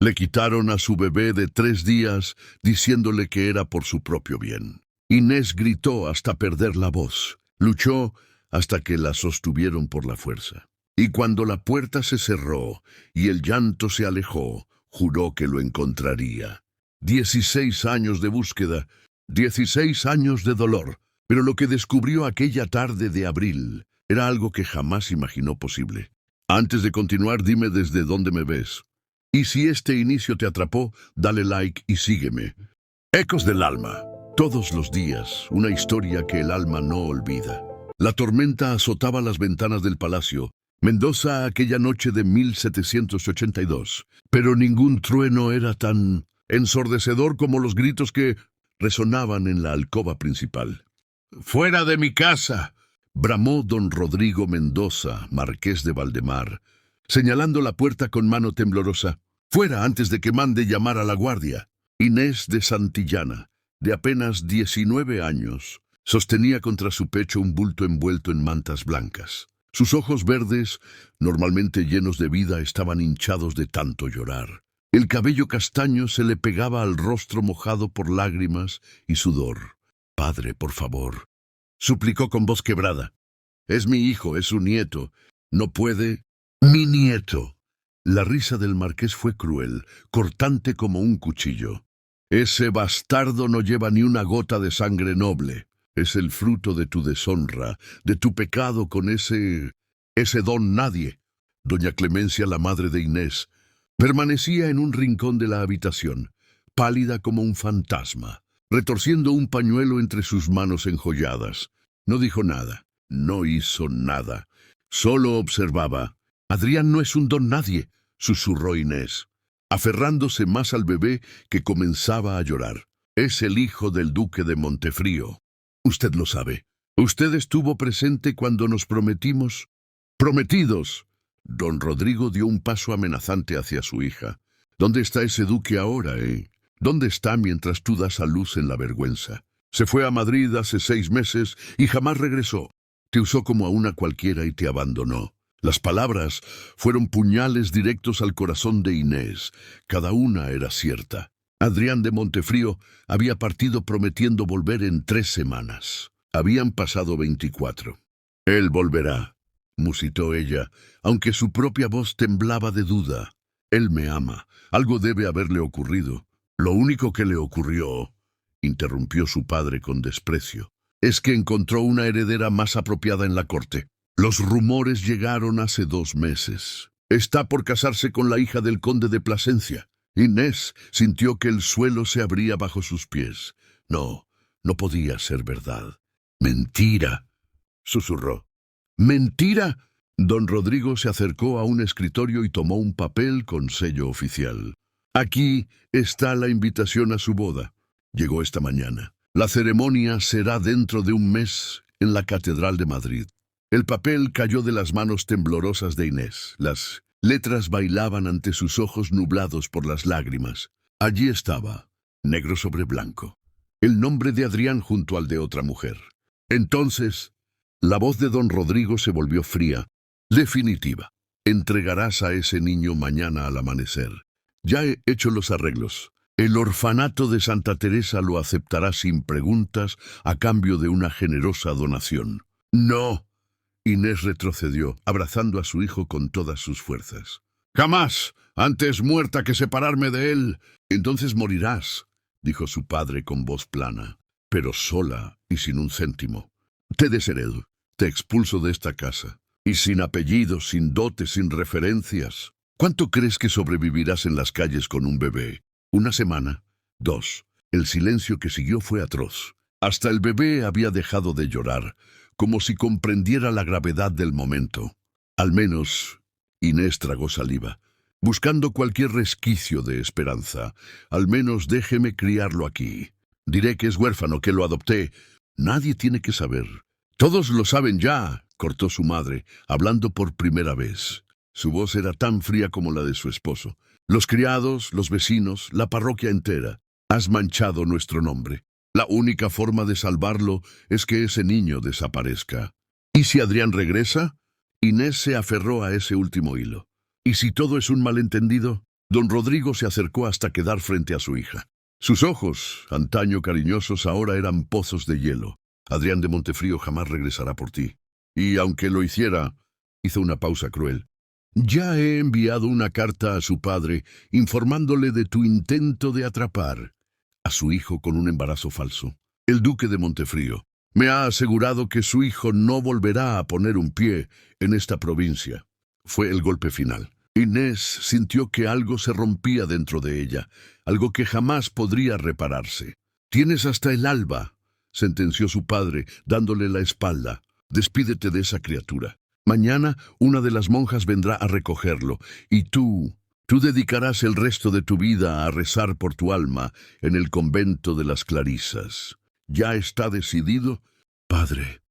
Le quitaron a su bebé de 3 días, diciéndole que era por su propio bien. Inés gritó hasta perder la voz. Luchó hasta que la sostuvieron por la fuerza. Y cuando la puerta se cerró y el llanto se alejó, juró que lo encontraría. 16 años de búsqueda, 16 años de dolor. Pero lo que descubrió aquella tarde de abril era algo que jamás imaginó posible. Antes de continuar, dime desde dónde me ves. Y si este inicio te atrapó, dale like y sígueme. Ecos del alma. Todos los días, una historia que el alma no olvida. La tormenta azotaba las ventanas del palacio. Mendoza aquella noche de 1782. Pero ningún trueno era tan ensordecedor como los gritos que resonaban en la alcoba principal. «¡Fuera de mi casa!», bramó don Rodrigo Mendoza, marqués de Valdemar, señalando la puerta con mano temblorosa. «¡Fuera antes de que mande llamar a la guardia!». Inés de Santillana, de apenas 19 años, sostenía contra su pecho un bulto envuelto en mantas blancas. Sus ojos verdes, normalmente llenos de vida, estaban hinchados de tanto llorar. El cabello castaño se le pegaba al rostro mojado por lágrimas y sudor. «Padre, por favor», suplicó con voz quebrada. «Es mi hijo, es su nieto. No puede...». «Mi nieto». La risa del marqués fue cruel, cortante como un cuchillo. «Ese bastardo no lleva ni una gota de sangre noble. Es el fruto de tu deshonra, de tu pecado con ese don nadie». Doña Clemencia, la madre de Inés, permanecía en un rincón de la habitación, pálida como un fantasma, retorciendo un pañuelo entre sus manos enjolladas. No dijo nada, no hizo nada, solo observaba. «Adrián no es un don nadie», susurró Inés, aferrándose más al bebé que comenzaba a llorar. «Es el hijo del duque de Montefrío. Usted lo sabe. Usted estuvo presente cuando nos prometimos». «¡Prometidos!». Don Rodrigo dio un paso amenazante hacia su hija. «¿Dónde está ese duque ahora, ¿Dónde está mientras tú das a luz en la vergüenza? Se fue a Madrid hace 6 meses y jamás regresó. Te usó como a una cualquiera y te abandonó». Las palabras fueron puñales directos al corazón de Inés. Cada una era cierta. Adrián de Montefrío había partido prometiendo volver en 3 semanas. Habían pasado 24. «Él volverá», musitó ella, aunque su propia voz temblaba de duda. «Él me ama. Algo debe haberle ocurrido». «Lo único que le ocurrió», interrumpió su padre con desprecio, «es que encontró una heredera más apropiada en la corte. Los rumores llegaron hace 2 meses. Está por casarse con la hija del conde de Plasencia». Inés sintió que el suelo se abría bajo sus pies. No podía ser verdad. «Mentira», susurró. «¿Mentira?». Don Rodrigo se acercó a un escritorio y tomó un papel con sello oficial. «Aquí está la invitación a su boda. Llegó esta mañana. La ceremonia será dentro de 1 mes en la Catedral de Madrid». El papel cayó de las manos temblorosas de Inés. Las letras bailaban ante sus ojos nublados por las lágrimas. Allí estaba, negro sobre blanco, el nombre de Adrián junto al de otra mujer. Entonces, la voz de don Rodrigo se volvió fría, definitiva. «Entregarás a ese niño mañana al amanecer. Ya he hecho los arreglos. El orfanato de Santa Teresa lo aceptará sin preguntas a cambio de una generosa donación». «No». Inés retrocedió, abrazando a su hijo con todas sus fuerzas. «Jamás, antes muerta que separarme de él». «Entonces morirás», dijo su padre con voz plana, «pero sola y sin un céntimo. Te desheredo, te expulso de esta casa, y sin apellido, sin dote, sin referencias. ¿Cuánto crees que sobrevivirás en las calles con un bebé? 1 semana, 2. El silencio que siguió fue atroz. Hasta el bebé había dejado de llorar, como si comprendiera la gravedad del momento. Al menos, Inés tragó saliva, buscando cualquier resquicio de esperanza. «Al menos déjeme criarlo aquí. Diré que es huérfano, que lo adopté. Nadie tiene que saber». «Todos lo saben ya», cortó su madre, hablando por primera vez. Su voz era tan fría como la de su esposo. «Los criados, los vecinos, la parroquia entera. Has manchado nuestro nombre. La única forma de salvarlo es que ese niño desaparezca». «¿Y si Adrián regresa?». Inés se aferró a ese último hilo. «¿Y si todo es un malentendido?». Don Rodrigo se acercó hasta quedar frente a su hija. Sus ojos, antaño cariñosos, ahora eran pozos de hielo. Adrián de Montefrío jamás regresará por ti. Y aunque lo hiciera, hizo una pausa cruel. Ya he enviado una carta a su padre informándole de tu intento de atrapar a su hijo con un embarazo falso. El duque de Montefrío me ha asegurado que su hijo no volverá a poner un pie en esta provincia. Fue el golpe final. Inés sintió que algo se rompía dentro de ella, algo que jamás podría repararse. Tienes hasta el alba, sentenció su padre, dándole la espalda. Despídete de esa criatura. Mañana una de las monjas vendrá a recogerlo, y tú dedicarás el resto de tu vida a rezar por tu alma en el convento de las Clarisas. ¿Ya está decidido? Padre,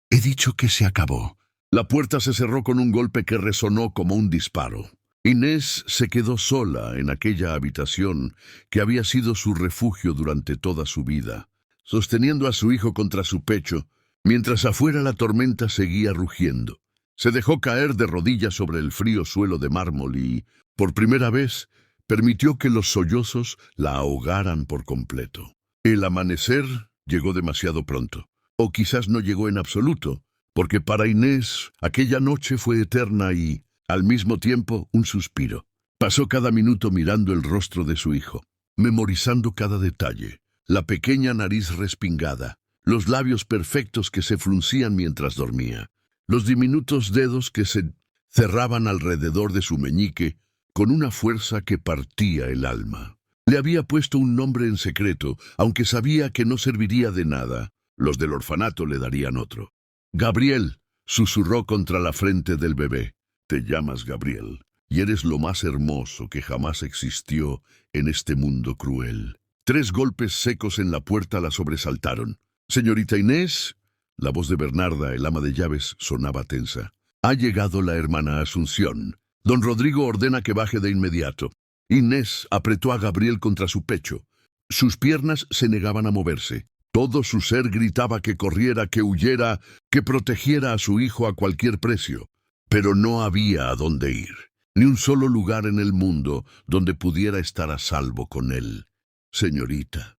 he dicho que se acabó. La puerta se cerró con un golpe que resonó como un disparo. Inés se quedó sola en aquella habitación que había sido su refugio durante toda su vida, sosteniendo a su hijo contra su pecho, mientras afuera la tormenta seguía rugiendo. Se dejó caer de rodillas sobre el frío suelo de mármol y, por primera vez, permitió que los sollozos la ahogaran por completo. El amanecer llegó demasiado pronto, o quizás no llegó en absoluto, porque para Inés aquella noche fue eterna y, al mismo tiempo, un suspiro. Pasó cada minuto mirando el rostro de su hijo, memorizando cada detalle, la pequeña nariz respingada, los labios perfectos que se fruncían mientras dormía, los diminutos dedos que se cerraban alrededor de su meñique con una fuerza que partía el alma. Le había puesto un nombre en secreto, aunque sabía que no serviría de nada. Los del orfanato le darían otro. Gabriel, susurró contra la frente del bebé. Te llamas Gabriel, y eres lo más hermoso que jamás existió en este mundo cruel. 3 golpes secos en la puerta la sobresaltaron. Señorita Inés, la voz de Bernarda, el ama de llaves, sonaba tensa. Ha llegado la hermana Asunción. Don Rodrigo ordena que baje de inmediato. Inés apretó a Gabriel contra su pecho. Sus piernas se negaban a moverse. Todo su ser gritaba que corriera, que huyera, que protegiera a su hijo a cualquier precio. Pero no había a dónde ir, ni un solo lugar en el mundo donde pudiera estar a salvo con él. Señorita.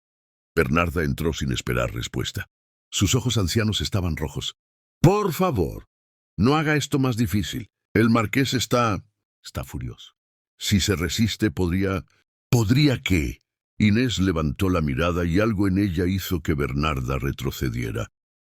Bernarda entró sin esperar respuesta. Sus ojos ancianos estaban rojos. Por favor, no haga esto más difícil. El marqués está furioso. Si se resiste, ¿Podría qué? Inés levantó la mirada y algo en ella hizo que Bernarda retrocediera.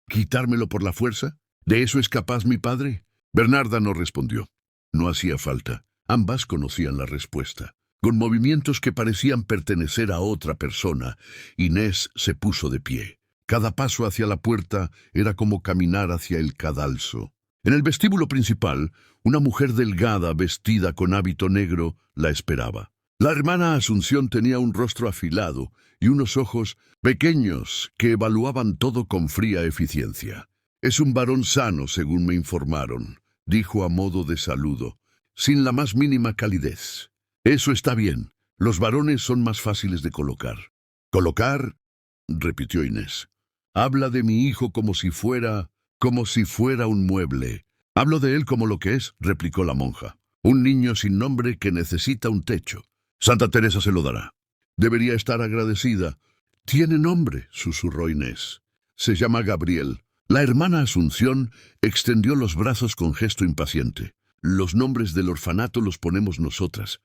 ¿Quitármelo por la fuerza? ¿De eso es capaz mi padre? Bernarda no respondió. No hacía falta. Ambas conocían la respuesta. Con movimientos que parecían pertenecer a otra persona, Inés se puso de pie. Cada paso hacia la puerta era como caminar hacia el cadalso. En el vestíbulo principal, una mujer delgada, vestida con hábito negro, la esperaba. La hermana Asunción tenía un rostro afilado y unos ojos pequeños que evaluaban todo con fría eficiencia. Es un varón sano, según me informaron, dijo a modo de saludo, sin la más mínima calidez. Eso está bien. Los varones son más fáciles de colocar. ¿Colocar? Repitió Inés. Habla de mi hijo como si fuera un mueble. Hablo de él como lo que es, replicó la monja. Un niño sin nombre que necesita un techo. Santa Teresa se lo dará. Debería estar agradecida. Tiene nombre, susurró Inés. Se llama Gabriel. La hermana Asunción extendió los brazos con gesto impaciente. Los nombres del orfanato los ponemos nosotras.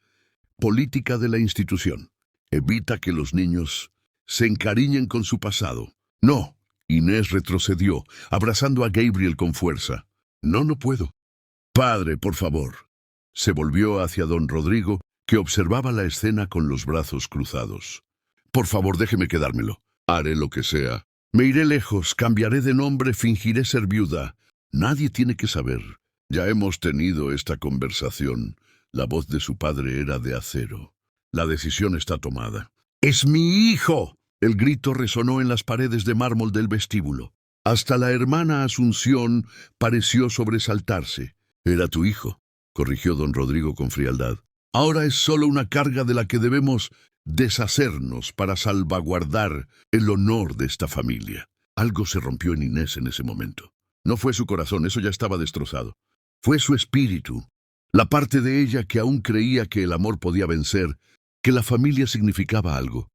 Política de la institución. Evita que los niños se encariñen con su pasado. No. Inés retrocedió, abrazando a Gabriel con fuerza. No puedo. Padre, por favor. Se volvió hacia don Rodrigo, que observaba la escena con los brazos cruzados. Por favor, déjeme quedármelo. Haré lo que sea. Me iré lejos, cambiaré de nombre, fingiré ser viuda. Nadie tiene que saber. Ya hemos tenido esta conversación. La voz de su padre era de acero. La decisión está tomada. ¡Es mi hijo! El grito resonó en las paredes de mármol del vestíbulo. Hasta la hermana Asunción pareció sobresaltarse. Era tu hijo, corrigió don Rodrigo con frialdad. Ahora es solo una carga de la que debemos deshacernos para salvaguardar el honor de esta familia. Algo se rompió en Inés en ese momento. No fue su corazón, eso ya estaba destrozado. Fue su espíritu. La parte de ella que aún creía que el amor podía vencer, que la familia significaba algo,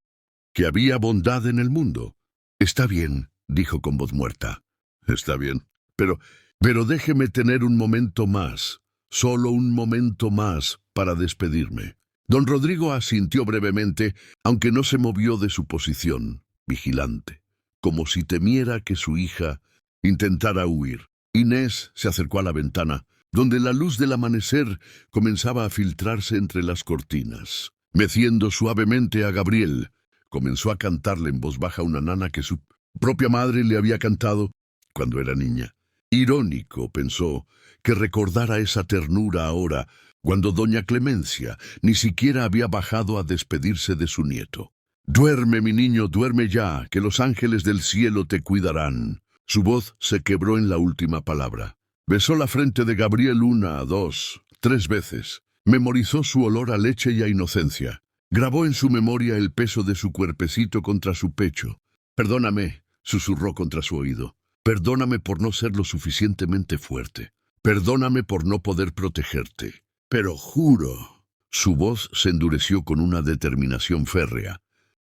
que había bondad en el mundo. «Está bien», dijo con voz muerta. «Está bien. Pero, pero déjeme tener un momento más, solo un momento más, para despedirme». Don Rodrigo asintió brevemente, aunque no se movió de su posición, vigilante, como si temiera que su hija intentara huir. Inés se acercó a la ventana, donde la luz del amanecer comenzaba a filtrarse entre las cortinas. Meciendo suavemente a Gabriel, comenzó a cantarle en voz baja una nana que su propia madre le había cantado cuando era niña. Irónico, pensó, que recordara esa ternura ahora, cuando doña Clemencia ni siquiera había bajado a despedirse de su nieto. «Duerme, mi niño, duerme ya, que los ángeles del cielo te cuidarán». Su voz se quebró en la última palabra. Besó la frente de Gabriel 1, 2, 3 veces. Memorizó su olor a leche y a inocencia. Grabó en su memoria el peso de su cuerpecito contra su pecho. «Perdóname», susurró contra su oído. «Perdóname por no ser lo suficientemente fuerte. Perdóname por no poder protegerte. Pero juro». Su voz se endureció con una determinación férrea.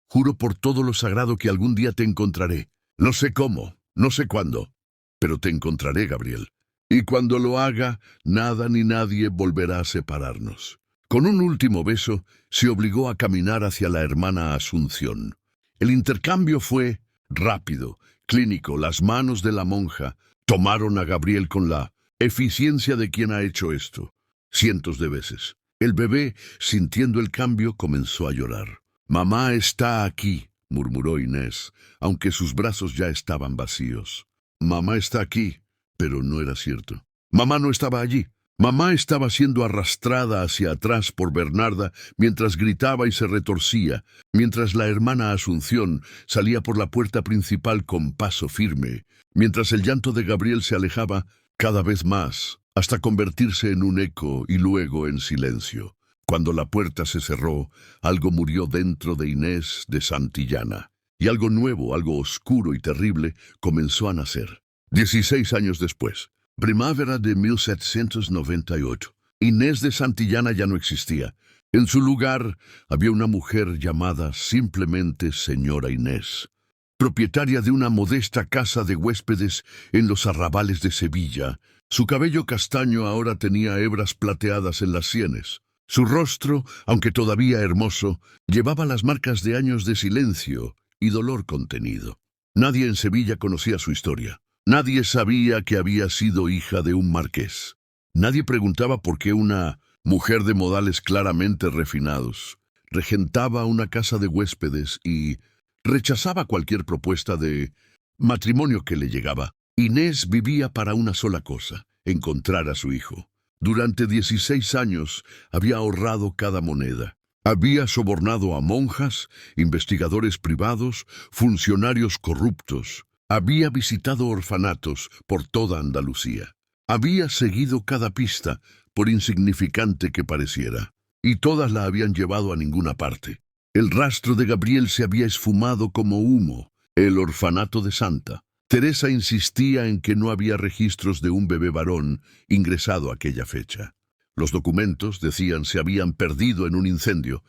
«Juro por todo lo sagrado que algún día te encontraré. No sé cómo, no sé cuándo, pero te encontraré, Gabriel. Y cuando lo haga, nada ni nadie volverá a separarnos». Con un último beso, se obligó a caminar hacia la hermana Asunción. El intercambio fue rápido, clínico. Las manos de la monja tomaron a Gabriel con la eficiencia de quien ha hecho esto cientos de veces. El bebé, sintiendo el cambio, comenzó a llorar. «Mamá está aquí», murmuró Inés, aunque sus brazos ya estaban vacíos. «Mamá está aquí», pero no era cierto. Mamá no estaba allí. Mamá estaba siendo arrastrada hacia atrás por Bernarda mientras gritaba y se retorcía, mientras la hermana Asunción salía por la puerta principal con paso firme, mientras el llanto de Gabriel se alejaba cada vez más, hasta convertirse en un eco y luego en silencio. Cuando la puerta se cerró, algo murió dentro de Inés de Santillana, y algo nuevo, algo oscuro y terrible, comenzó a nacer. 16 años después, primavera de 1798, Inés de Santillana ya no existía. En su lugar había una mujer llamada simplemente Señora Inés, propietaria de una modesta casa de huéspedes en los arrabales de Sevilla. Su cabello castaño ahora tenía hebras plateadas en las sienes. Su rostro, aunque todavía hermoso, llevaba las marcas de años de silencio y dolor contenido. Nadie en Sevilla conocía su historia. Nadie sabía que había sido hija de un marqués. Nadie preguntaba por qué una mujer de modales claramente refinados regentaba una casa de huéspedes y rechazaba cualquier propuesta de matrimonio que le llegaba. Inés vivía para una sola cosa: encontrar a su hijo. Durante 16 años había ahorrado cada moneda. Había sobornado a monjas, investigadores privados, funcionarios corruptos. Había visitado orfanatos por toda Andalucía. Había seguido cada pista, por insignificante que pareciera, y todas la habían llevado a ninguna parte. El rastro de Gabriel se había esfumado como humo. El orfanato de Santa. Teresa insistía en que no había registros de un bebé varón ingresado aquella fecha. Los documentos, decían, se habían perdido en un incendio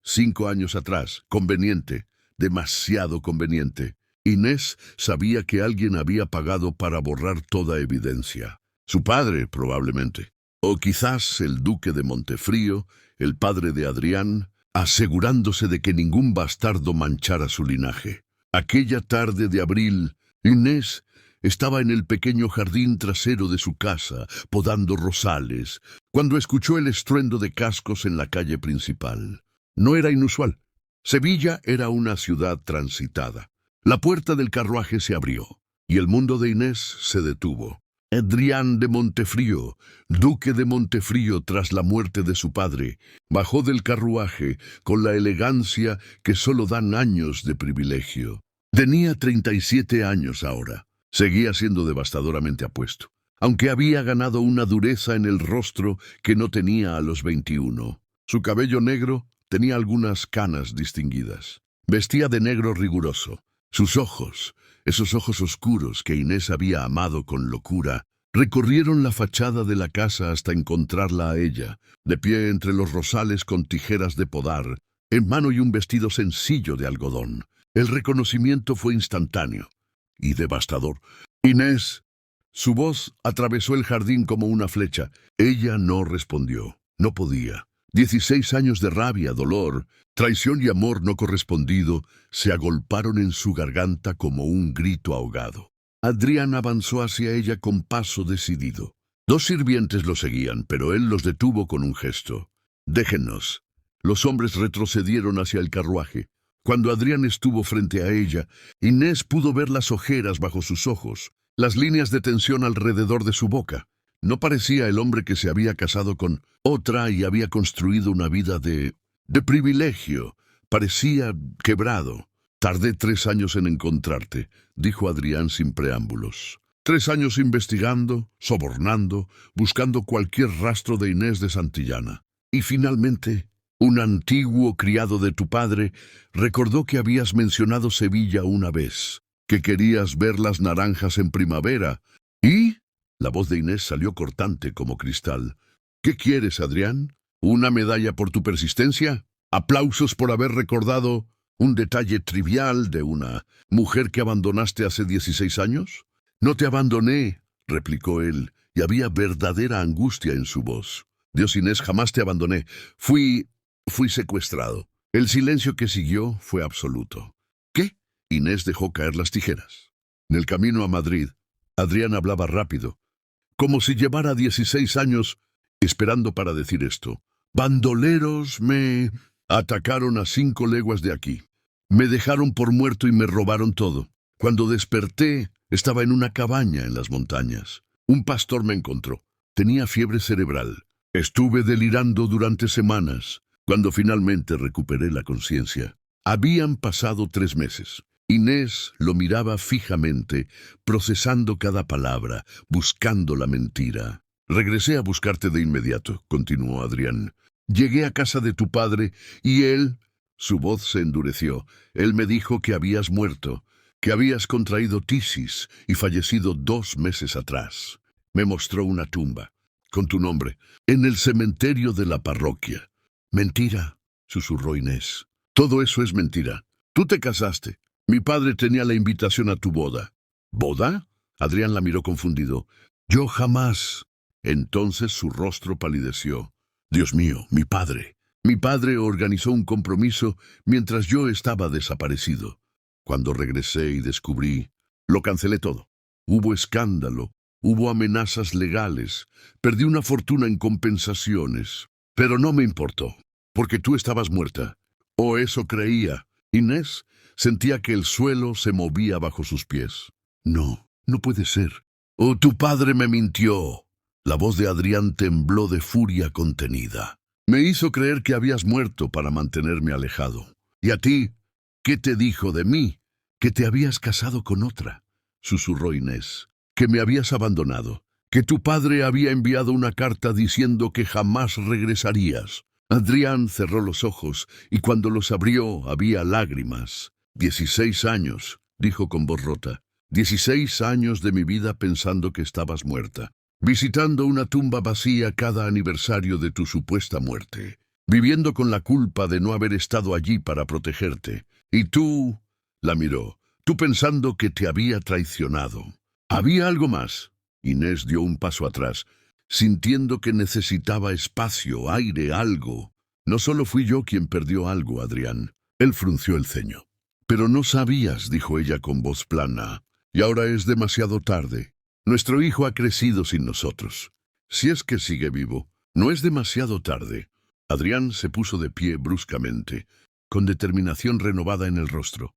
5 años atrás. Conveniente, demasiado conveniente. Inés sabía que alguien había pagado para borrar toda evidencia. Su padre, probablemente. O quizás el duque de Montefrío, el padre de Adrián, asegurándose de que ningún bastardo manchara su linaje. Aquella tarde de abril, Inés estaba en el pequeño jardín trasero de su casa, podando rosales, cuando escuchó el estruendo de cascos en la calle principal. No era inusual. Sevilla era una ciudad transitada. La puerta del carruaje se abrió, y el mundo de Inés se detuvo. Adrián de Montefrío, duque de Montefrío tras la muerte de su padre, bajó del carruaje con la elegancia que solo dan años de privilegio. Tenía 37 años ahora. Seguía siendo devastadoramente apuesto, aunque había ganado una dureza en el rostro que no tenía a los 21. Su cabello negro tenía algunas canas distinguidas. Vestía de negro riguroso. Sus ojos, esos ojos oscuros que Inés había amado con locura, Recorrieron la fachada de la casa hasta encontrarla a ella, de pie entre los rosales con tijeras de podar, en mano y un vestido sencillo de algodón. El reconocimiento fue instantáneo y devastador. «Inés». Su voz atravesó el jardín como una flecha. Ella no respondió. No podía. 16 años de rabia, dolor, traición y amor no correspondido se agolparon en su garganta como un grito ahogado. Adrián avanzó hacia ella con paso decidido. 2 sirvientes lo seguían, pero él los detuvo con un gesto. «Déjennos». Los hombres retrocedieron hacia el carruaje. Cuando Adrián estuvo frente a ella, Inés pudo ver las ojeras bajo sus ojos, las líneas de tensión alrededor de su boca. No parecía el hombre que se había casado con otra y había construido una vida de privilegio. Parecía quebrado. «Tardé 3 años en encontrarte», dijo Adrián sin preámbulos. 3 años investigando, sobornando, buscando cualquier rastro de Inés de Santillana. Y finalmente, un antiguo criado de tu padre recordó que habías mencionado Sevilla una vez, que querías ver las naranjas en primavera. ¿Y? La voz de Inés salió cortante como cristal. «¿Qué quieres, Adrián? ¿Una medalla por tu persistencia? ¿Aplausos por haber recordado un detalle trivial de una mujer que abandonaste hace 16 años? «No te abandoné», replicó él, y había verdadera angustia en su voz. «Dios, Inés, jamás te abandoné. Fui secuestrado». El silencio que siguió fue absoluto. «¿Qué?» Inés dejó caer las tijeras. En el camino a Madrid, Adrián hablaba rápido, como si llevara 16 años esperando para decir esto. «Bandoleros me atacaron a 5 leguas de aquí. Me dejaron por muerto y me robaron todo. Cuando desperté, estaba en una cabaña en las montañas. Un pastor me encontró. Tenía fiebre cerebral. Estuve delirando durante semanas. Cuando finalmente recuperé la conciencia, habían pasado 3 meses. Inés lo miraba fijamente, procesando cada palabra, buscando la mentira. «Regresé a buscarte de inmediato», continuó Adrián. «Llegué a casa de tu padre y él...» Su voz se endureció. «Él me dijo que habías muerto, que habías contraído tisis y fallecido 2 meses atrás. Me mostró una tumba, con tu nombre, en el cementerio de la parroquia». «Mentira», susurró Inés. «Todo eso es mentira. Tú te casaste. Mi padre tenía la invitación a tu boda». «¿Boda?» Adrián la miró confundido. «Yo jamás». Entonces su rostro palideció. «Dios mío, mi padre. Mi padre organizó un compromiso mientras yo estaba desaparecido. Cuando regresé y descubrí, lo cancelé todo. Hubo escándalo, hubo amenazas legales, perdí una fortuna en compensaciones. Pero no me importó, porque tú estabas muerta. O eso creía». Inés sentía que el suelo se movía bajo sus pies. «No, no puede ser. Oh, tu padre me mintió». La voz de Adrián tembló de furia contenida. «Me hizo creer que habías muerto para mantenerme alejado. ¿Y a ti? ¿Qué te dijo de mí? Que te habías casado con otra», susurró Inés. «Que me habías abandonado. Que tu padre había enviado una carta diciendo que jamás regresarías». Adrián cerró los ojos y cuando los abrió había lágrimas. 16 años, dijo con voz rota. 16 años de mi vida pensando que estabas muerta. Visitando una tumba vacía cada aniversario de tu supuesta muerte. Viviendo con la culpa de no haber estado allí para protegerte. Y tú, la miró, tú pensando que te había traicionado. Había algo más. Inés dio un paso atrás, sintiendo que necesitaba espacio, aire, algo. «No solo fui yo quien perdió algo, Adrián». Él frunció el ceño. «Pero no sabías», dijo ella con voz plana. «Y ahora es demasiado tarde. Nuestro hijo ha crecido sin nosotros. Si es que sigue vivo, no es demasiado tarde». Adrián se puso de pie bruscamente, con determinación renovada en el rostro.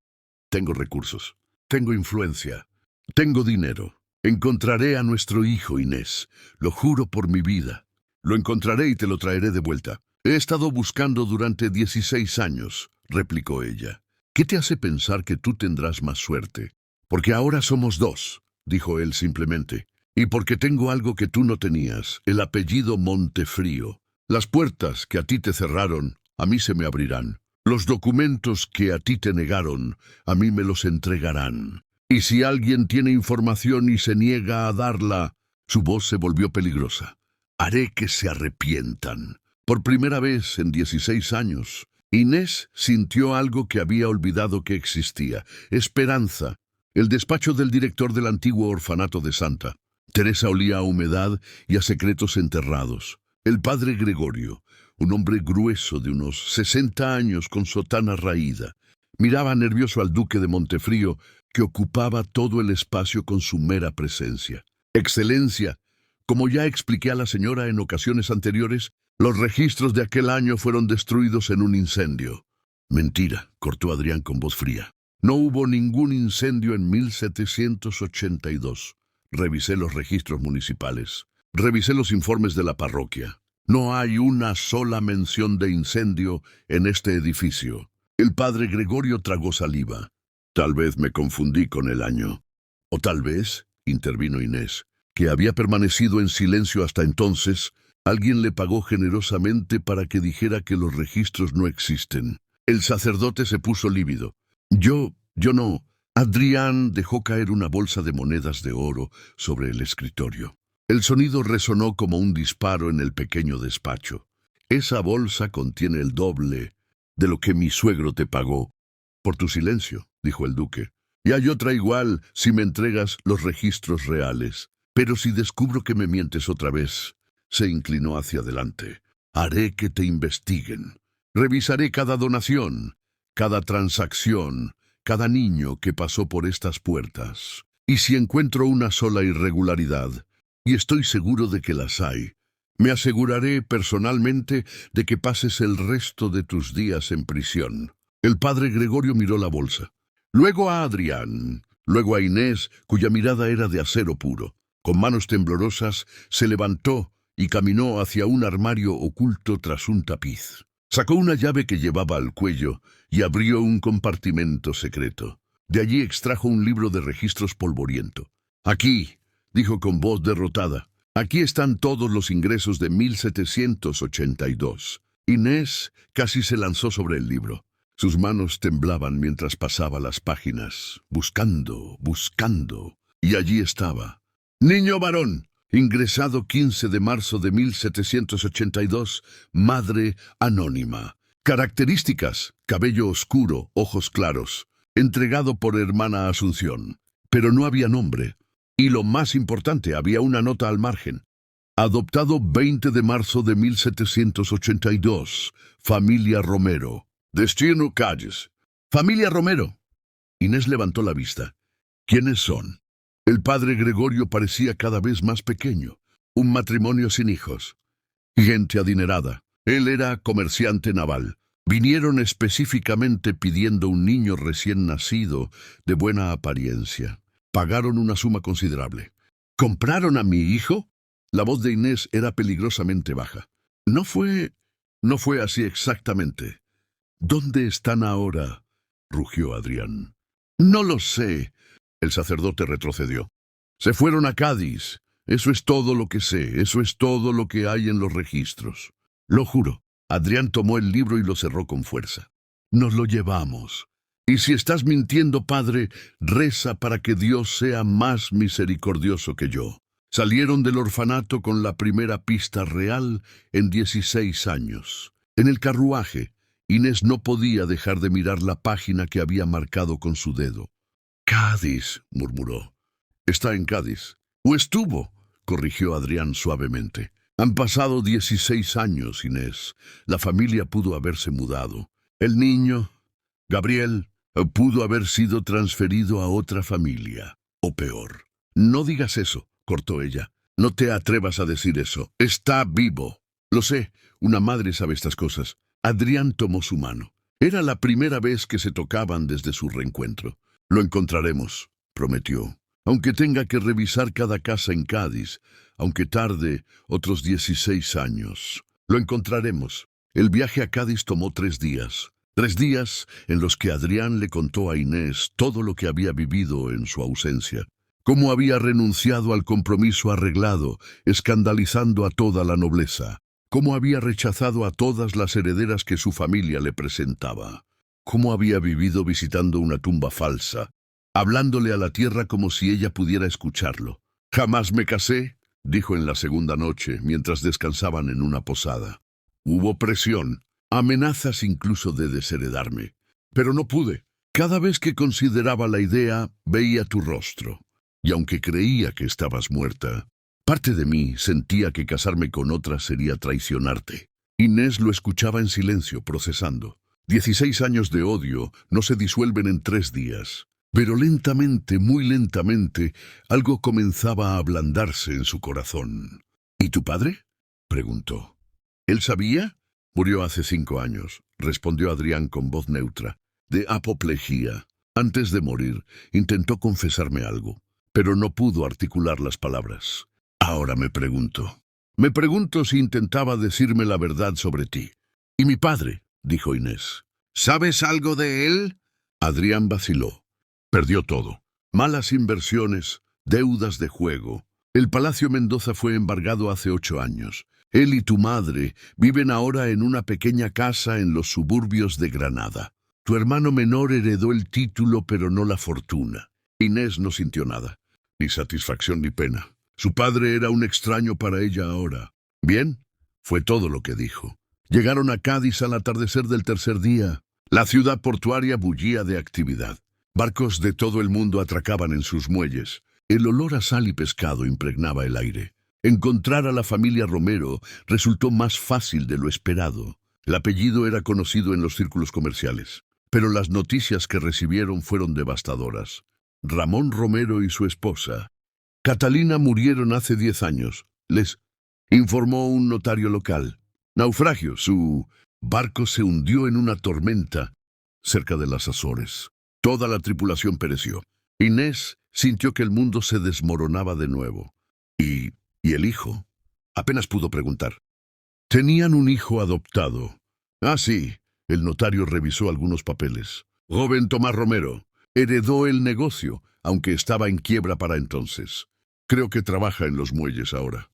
«Tengo recursos. Tengo influencia. Tengo dinero. Encontraré a nuestro hijo, Inés. Lo juro por mi vida. Lo encontraré y te lo traeré de vuelta. He estado buscando durante 16 años», replicó ella. «¿Qué te hace pensar que tú tendrás más suerte?» «Porque ahora somos 2», dijo él simplemente. «Y porque tengo algo que tú no tenías, el apellido Montefrío. Las puertas que a ti te cerraron, a mí se me abrirán. Los documentos que a ti te negaron, a mí me los entregarán. Y si alguien tiene información y se niega a darla, Su voz se volvió peligrosa. Haré que se arrepientan. Por primera vez en 16 años, Inés sintió algo que había olvidado que existía: esperanza. El despacho del director del antiguo orfanato de Santa. Teresa olía a humedad y a secretos enterrados. El padre Gregorio, un hombre grueso de unos 60 años con sotana raída, miraba nervioso al duque de Montefrío, que ocupaba todo el espacio con su mera presencia. Excelencia, como ya expliqué a la señora en ocasiones anteriores, los registros de aquel año fueron destruidos en un incendio. Mentira, cortó Adrián con voz fría. No hubo ningún incendio en 1782. Revisé los registros municipales. Revisé los informes de la parroquia. No hay una sola mención de incendio en este edificio. El padre Gregorio tragó saliva. Tal vez me confundí con el año. O tal vez, intervino Inés, que había permanecido en silencio hasta entonces, alguien le pagó generosamente para que dijera que los registros no existen. El sacerdote se puso lívido. Yo no. Adrián dejó caer una bolsa de monedas de oro sobre el escritorio. El sonido resonó como un disparo en el pequeño despacho. Esa bolsa contiene el doble de lo que mi suegro te pagó. Por tu silencio, dijo el duque. Y hay otra igual si me entregas los registros reales. Pero si descubro que me mientes otra vez, se inclinó hacia adelante. Haré que te investiguen. Revisaré cada donación, cada transacción, cada niño que pasó por estas puertas. Y si encuentro una sola irregularidad, y estoy seguro de que las hay, me aseguraré personalmente de que pases el resto de tus días en prisión. El padre Gregorio miró la bolsa. Luego a Adrián, luego a Inés, cuya mirada era de acero puro. Con manos temblorosas, se levantó y caminó hacia un armario oculto tras un tapiz. Sacó una llave que llevaba al cuello y abrió un compartimento secreto. De allí extrajo un libro de registros polvoriento. Aquí, dijo con voz derrotada, aquí están todos los ingresos de 1782. Inés casi se lanzó sobre el libro. Sus manos temblaban mientras pasaba las páginas, buscando. Y allí estaba. Niño varón, ingresado 15 de marzo de 1782, madre anónima. Características: cabello oscuro, ojos claros. Entregado por hermana Asunción. Pero no había nombre. Y lo más importante, había una nota al margen. Adoptado 20 de marzo de 1782. Familia Romero. Destino Calles. Familia Romero. Inés levantó la vista. ¿Quiénes son? El padre Gregorio parecía cada vez más pequeño. Un matrimonio sin hijos. Gente adinerada. Él era comerciante naval. Vinieron específicamente pidiendo un niño recién nacido de buena apariencia. Pagaron una suma considerable. ¿Compraron a mi hijo? La voz de Inés era peligrosamente baja. No fue así exactamente. ¿Dónde están ahora?, rugió Adrián. No lo sé. El sacerdote retrocedió. Se fueron a Cádiz. Eso es todo lo que sé. Eso es todo lo que hay en los registros. Lo juro. Adrián tomó el libro y lo cerró con fuerza. Nos lo llevamos. Y si estás mintiendo, padre, reza para que Dios sea más misericordioso que yo. Salieron del orfanato con la primera pista real en 16 años. En el carruaje, Inés no podía dejar de mirar la página que había marcado con su dedo. Cádiz, murmuró. Está en Cádiz. O estuvo, corrigió Adrián suavemente. Han pasado 16 años, Inés. La familia pudo haberse mudado. El niño, Gabriel, pudo haber sido transferido a otra familia. O peor. No digas eso, cortó ella. No te atrevas a decir eso. Está vivo. Lo sé, una madre sabe estas cosas. Adrián tomó su mano. Era la primera vez que se tocaban desde su reencuentro. Lo encontraremos, prometió. Aunque tenga que revisar cada casa en Cádiz, aunque tarde otros 16 años. Lo encontraremos. El viaje a Cádiz tomó 3 días. 3 días en los que Adrián le contó a Inés todo lo que había vivido en su ausencia. Cómo había renunciado al compromiso arreglado, escandalizando a toda la nobleza. Cómo había rechazado a todas las herederas que su familia le presentaba. Cómo había vivido visitando una tumba falsa, hablándole a la tierra como si ella pudiera escucharlo. Jamás me casé, dijo en la segunda noche, mientras descansaban en una posada. Hubo presión, amenazas incluso de desheredarme. Pero no pude. Cada vez que consideraba la idea, veía tu rostro. Y aunque creía que estabas muerta, parte de mí sentía que casarme con otra sería traicionarte. Inés lo escuchaba en silencio, procesando. 16 años de odio no se disuelven en 3 días. Pero lentamente, muy lentamente, algo comenzaba a ablandarse en su corazón. ¿Y tu padre?, preguntó. ¿Él sabía? Murió hace 5 años, respondió Adrián con voz neutra. De apoplejía. Antes de morir, intentó confesarme algo, pero no pudo articular las palabras. Ahora me pregunto. Me pregunto si intentaba decirme la verdad sobre ti. ¿Y mi padre?, dijo Inés. ¿Sabes algo de él? Adrián vaciló. Perdió todo. Malas inversiones, deudas de juego. El Palacio Mendoza fue embargado hace 8 años. Él y tu madre viven ahora en una pequeña casa en los suburbios de Granada. Tu hermano menor heredó el título, pero no la fortuna. Inés no sintió nada, ni satisfacción ni pena. Su padre era un extraño para ella ahora. Bien, fue todo lo que dijo. Llegaron a Cádiz al atardecer del tercer día. La ciudad portuaria bullía de actividad. Barcos de todo el mundo atracaban en sus muelles. El olor a sal y pescado impregnaba el aire. Encontrar a la familia Romero resultó más fácil de lo esperado. El apellido era conocido en los círculos comerciales, pero las noticias que recibieron fueron devastadoras. Ramón Romero y su esposa, Catalina, murieron hace 10 años, les informó un notario local. Naufragio, su barco se hundió en una tormenta cerca de las Azores. Toda la tripulación pereció. Inés sintió que el mundo se desmoronaba de nuevo. ¿Y el hijo? Apenas pudo preguntar. Tenían un hijo adoptado. Ah, sí, el notario revisó algunos papeles. Joven Tomás Romero. Heredó el negocio, aunque estaba en quiebra para entonces. Creo que trabaja en los muelles ahora.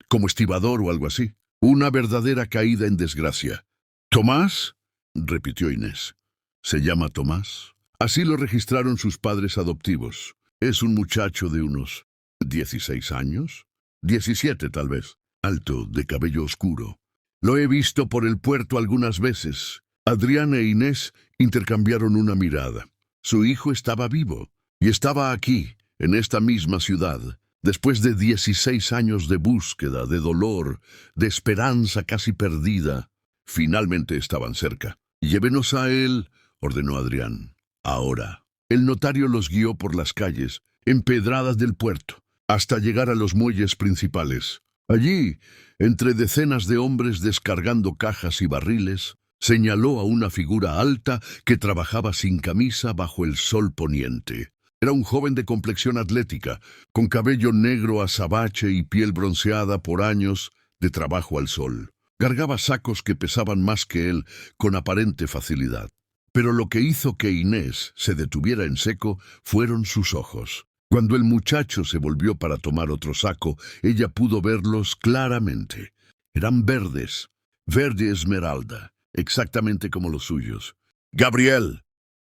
Como estibador o algo así. Una verdadera caída en desgracia. ¿Tomás?, repitió Inés. ¿Se llama Tomás? Así lo registraron sus padres adoptivos. Es un muchacho de unos 16 años. 17 tal vez. Alto, de cabello oscuro. Lo he visto por el puerto algunas veces. Adrián e Inés intercambiaron una mirada. Su hijo estaba vivo y estaba aquí, en esta misma ciudad, después de 16 años de búsqueda, de dolor, de esperanza casi perdida. Finalmente estaban cerca. Llévenos a él, ordenó Adrián. Ahora. El notario los guió por las calles, empedradas del puerto, hasta llegar a los muelles principales. Allí, entre decenas de hombres descargando cajas y barriles, señaló a una figura alta que trabajaba sin camisa bajo el sol poniente. Era un joven de complexión atlética, con cabello negro azabache y piel bronceada por años de trabajo al sol. Cargaba sacos que pesaban más que él con aparente facilidad. Pero lo que hizo que Inés se detuviera en seco fueron sus ojos. Cuando el muchacho se volvió para tomar otro saco, ella pudo verlos claramente. Eran verdes, verde esmeralda, exactamente como los suyos. «Gabriel»,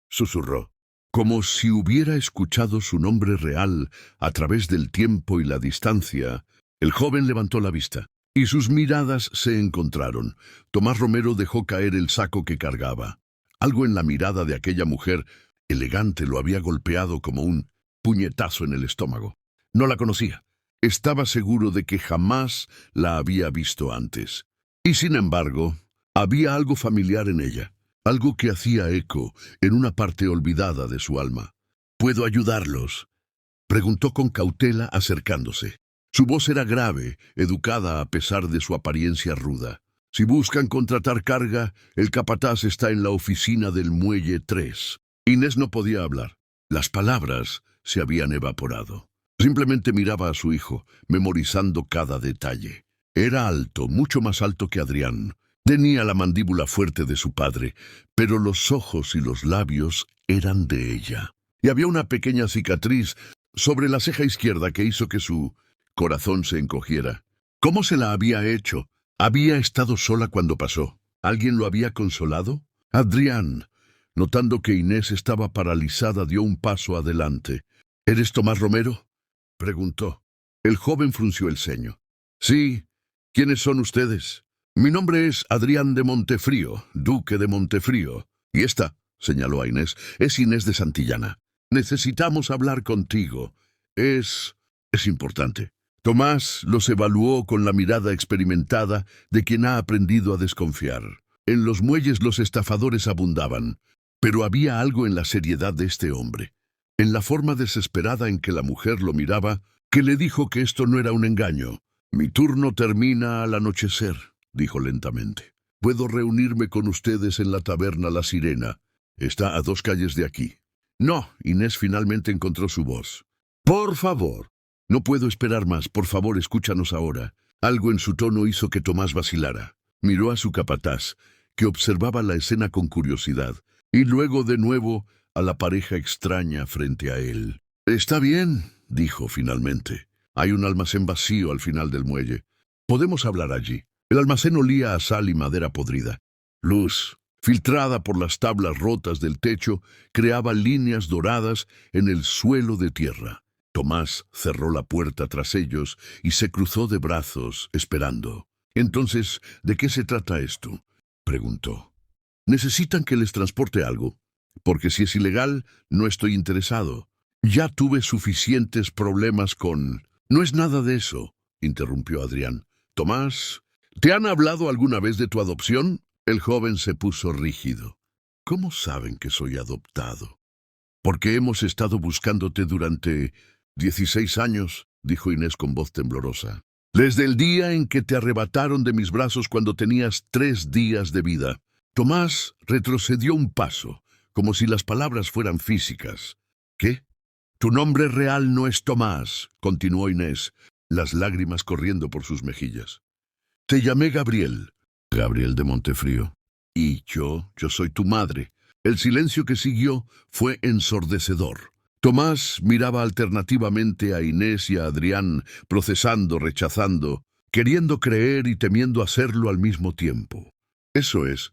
susurró, como si hubiera escuchado su nombre real a través del tiempo y la distancia. El joven levantó la vista, y sus miradas se encontraron. Tomás Romero dejó caer el saco que cargaba. Algo en la mirada de aquella mujer elegante lo había golpeado como un puñetazo en el estómago. No la conocía. Estaba seguro de que jamás la había visto antes. Y sin embargo, había algo familiar en ella, algo que hacía eco en una parte olvidada de su alma. «¿Puedo ayudarlos?», preguntó con cautela acercándose. Su voz era grave, educada a pesar de su apariencia ruda. «Si buscan contratar carga, el capataz está en la oficina del muelle 3. Inés no podía hablar. Las palabras se habían evaporado. Simplemente miraba a su hijo, memorizando cada detalle. Era alto, mucho más alto que Adrián. Tenía la mandíbula fuerte de su padre, pero los ojos y los labios eran de ella. Y había una pequeña cicatriz sobre la ceja izquierda que hizo que su corazón se encogiera. ¿Cómo se la había hecho? ¿Había estado sola cuando pasó? ¿Alguien lo había consolado? Adrián, notando que Inés estaba paralizada, dio un paso adelante. «¿Eres Tomás Romero?», preguntó. El joven frunció el ceño. Sí, ¿quiénes son ustedes? Mi nombre es Adrián de Montefrío, duque de Montefrío. Y esta, señaló a Inés, es Inés de Santillana. Necesitamos hablar contigo. Es importante. Tomás los evaluó con la mirada experimentada de quien ha aprendido a desconfiar. En los muelles los estafadores abundaban, pero había algo en la seriedad de este hombre, en la forma desesperada en que la mujer lo miraba, que le dijo que esto no era un engaño. Mi turno termina al anochecer, dijo lentamente. Puedo reunirme con ustedes en la taberna La Sirena. Está a 2 calles de aquí. No, Inés finalmente encontró su voz. Por favor. No puedo esperar más. Por favor, escúchanos ahora. Algo en su tono hizo que Tomás vacilara. Miró a su capataz, que observaba la escena con curiosidad, y luego de nuevo a la pareja extraña frente a él. Está bien, dijo finalmente. Hay un almacén vacío al final del muelle. Podemos hablar allí. El almacén olía a sal y madera podrida. Luz, filtrada por las tablas rotas del techo, creaba líneas doradas en el suelo de tierra. Tomás cerró la puerta tras ellos y se cruzó de brazos, esperando. Entonces, ¿de qué se trata esto?, preguntó. ¿Necesitan que les transporte algo? Porque si es ilegal, no estoy interesado. Ya tuve suficientes problemas con... No es nada de eso, interrumpió Adrián. Tomás, ¿te han hablado alguna vez de tu adopción? El joven se puso rígido. ¿Cómo saben que soy adoptado? Porque hemos estado buscándote durante 16 años, dijo Inés con voz temblorosa. Desde el día en que te arrebataron de mis brazos cuando tenías 3 días de vida. Tomás retrocedió un paso, como si las palabras fueran físicas. ¿Qué? Tu nombre real no es Tomás, continuó Inés, las lágrimas corriendo por sus mejillas. Te llamé Gabriel, Gabriel de Montefrío. Y yo soy tu madre. El silencio que siguió fue ensordecedor. Tomás miraba alternativamente a Inés y a Adrián, procesando, rechazando, queriendo creer y temiendo hacerlo al mismo tiempo. Eso es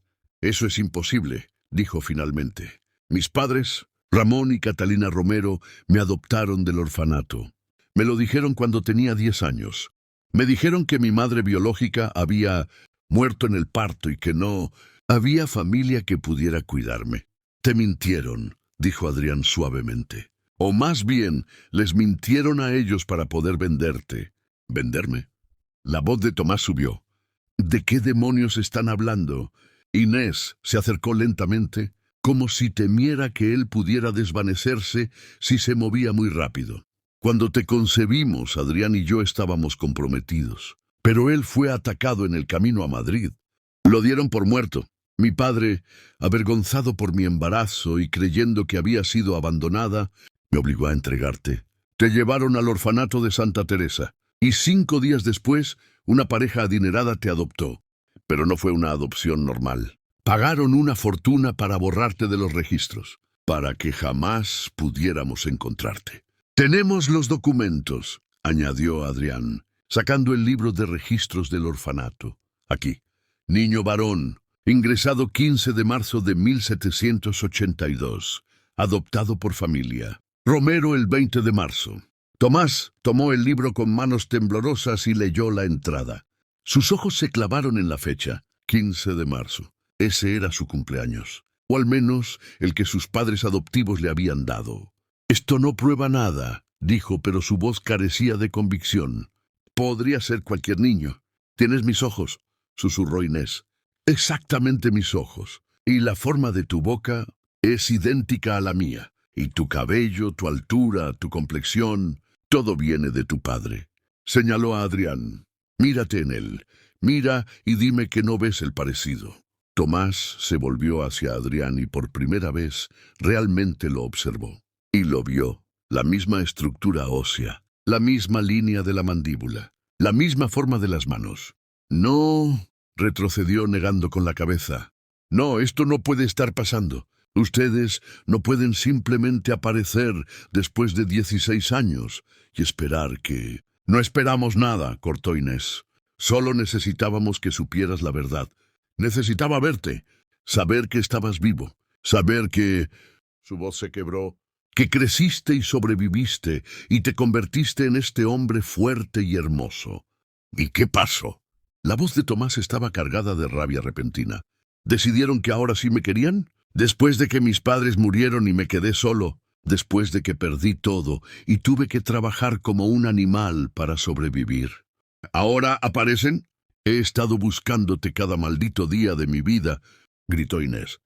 imposible, dijo finalmente. Mis padres, Ramón y Catalina Romero, me adoptaron del orfanato. Me lo dijeron cuando tenía 10 años. Me dijeron que mi madre biológica había muerto en el parto y que no había familia que pudiera cuidarme. Te mintieron, dijo Adrián suavemente. O más bien, les mintieron a ellos para poder venderte. ¿Venderme? La voz de Tomás subió. ¿De qué demonios están hablando? Inés se acercó lentamente, como si temiera que él pudiera desvanecerse si se movía muy rápido. Cuando te concebimos, Adrián y yo estábamos comprometidos. Pero él fue atacado en el camino a Madrid. Lo dieron por muerto. Mi padre, avergonzado por mi embarazo y creyendo que había sido abandonada, me obligó a entregarte. Te llevaron al orfanato de Santa Teresa, y 5 días después, una pareja adinerada te adoptó. Pero no fue una adopción normal. Pagaron una fortuna para borrarte de los registros, para que jamás pudiéramos encontrarte. Tenemos los documentos, añadió Adrián, sacando el libro de registros del orfanato. Aquí, niño varón, ingresado 15 de marzo de 1782, adoptado por familia. Romero el 20 de marzo. Tomás tomó el libro con manos temblorosas y leyó la entrada. Sus ojos se clavaron en la fecha, 15 de marzo. Ese era su cumpleaños, o al menos el que sus padres adoptivos le habían dado. Esto no prueba nada, dijo, pero su voz carecía de convicción. Podría ser cualquier niño. Tienes mis ojos, susurró Inés. Exactamente mis ojos. Y la forma de tu boca es idéntica a la mía. Y tu cabello, tu altura, tu complexión, todo viene de tu padre. Señaló a Adrián. Mírate en él. Mira y dime que no ves el parecido. Tomás se volvió hacia Adrián y por primera vez realmente lo observó. Y lo vio. La misma estructura ósea, la misma línea de la mandíbula, la misma forma de las manos. No, retrocedió negando con la cabeza. No, esto no puede estar pasando. Ustedes no pueden simplemente aparecer después de 16 años y esperar que... No esperamos nada, cortó Inés. Solo necesitábamos que supieras la verdad. Necesitaba verte, saber que estabas vivo, saber que... Su voz se quebró. que creciste y sobreviviste y te convertiste en este hombre fuerte y hermoso. ¿Y qué pasó? La voz de Tomás estaba cargada de rabia repentina. ¿Decidieron que ahora sí me querían? Después de que mis padres murieron y me quedé solo, después de que perdí todo y tuve que trabajar como un animal para sobrevivir. ¿Ahora aparecen? He estado buscándote cada maldito día de mi vida, gritó Inés.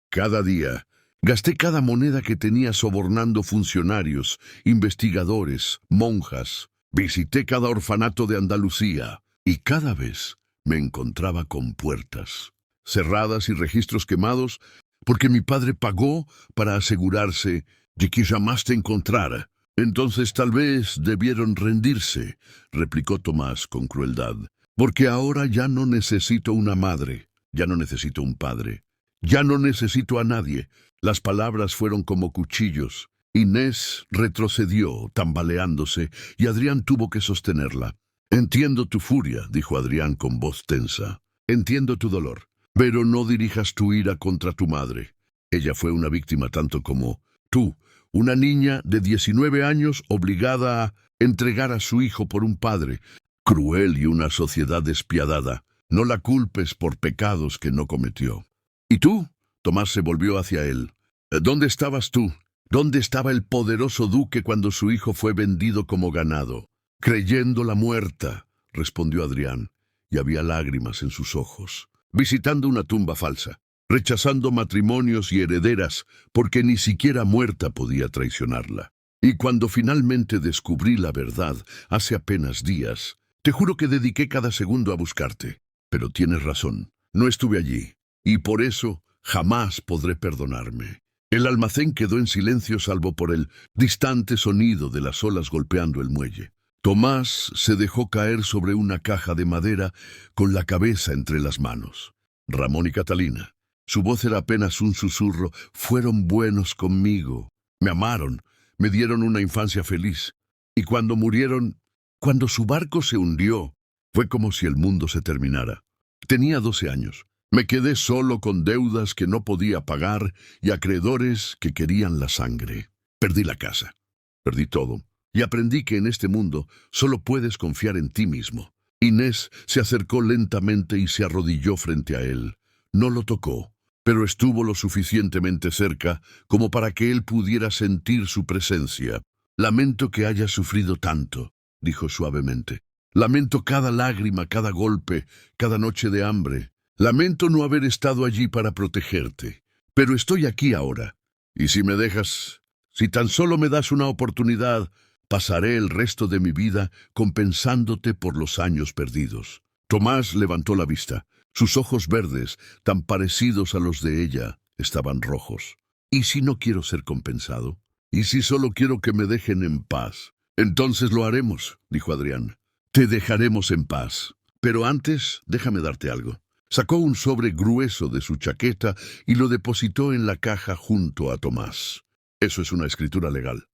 Cada día. Gasté cada moneda que tenía sobornando funcionarios, investigadores, monjas. Visité cada orfanato de Andalucía y cada vez me encontraba con puertas cerradas y registros quemados porque mi padre pagó para asegurarse de que jamás te encontrara. Entonces tal vez debieron rendirse, replicó Tomás con crueldad, porque ahora ya no necesito una madre, ya no necesito un padre, ya no necesito a nadie. Las palabras fueron como cuchillos. Inés retrocedió, tambaleándose, y Adrián tuvo que sostenerla. Entiendo tu furia, dijo Adrián con voz tensa. Entiendo tu dolor, pero no dirijas tu ira contra tu madre. Ella fue una víctima tanto como tú, una niña de 19 años obligada a entregar a su hijo por un padre cruel y una sociedad despiadada. No la culpes por pecados que no cometió. ¿Y tú? Tomás se volvió hacia él. ¿Dónde estabas tú? ¿Dónde estaba el poderoso duque cuando su hijo fue vendido como ganado? Creyéndola muerta, respondió Adrián, y había lágrimas en sus ojos. Visitando una tumba falsa, rechazando matrimonios y herederas, porque ni siquiera muerta podía traicionarla. Y cuando finalmente descubrí la verdad, hace apenas días, te juro que dediqué cada segundo a buscarte. Pero tienes razón, no estuve allí, y por eso jamás podré perdonarme. El almacén quedó en silencio salvo por el distante sonido de las olas golpeando el muelle. Tomás se dejó caer sobre una caja de madera con la cabeza entre las manos. Ramón y Catalina, su voz era apenas un susurro, fueron buenos conmigo. Me amaron, me dieron una infancia feliz. Y cuando murieron, cuando su barco se hundió, fue como si el mundo se terminara. Tenía 12 años. Me quedé solo con deudas que no podía pagar y acreedores que querían la sangre. Perdí la casa. Perdí todo. Y aprendí que en este mundo solo puedes confiar en ti mismo. Inés se acercó lentamente y se arrodilló frente a él. No lo tocó, pero estuvo lo suficientemente cerca como para que él pudiera sentir su presencia. Lamento que hayas sufrido tanto, dijo suavemente. Lamento cada lágrima, cada golpe, cada noche de hambre. Lamento no haber estado allí para protegerte, pero estoy aquí ahora. Y si me dejas, si tan solo me das una oportunidad, pasaré el resto de mi vida compensándote por los años perdidos. Tomás levantó la vista. Sus ojos verdes, tan parecidos a los de ella, estaban rojos. ¿Y si no quiero ser compensado? ¿Y si solo quiero que me dejen en paz? Entonces lo haremos, dijo Adrián. Te dejaremos en paz. Pero antes, déjame darte algo. Sacó un sobre grueso de su chaqueta y lo depositó en la caja junto a Tomás. Eso es una escritura legal.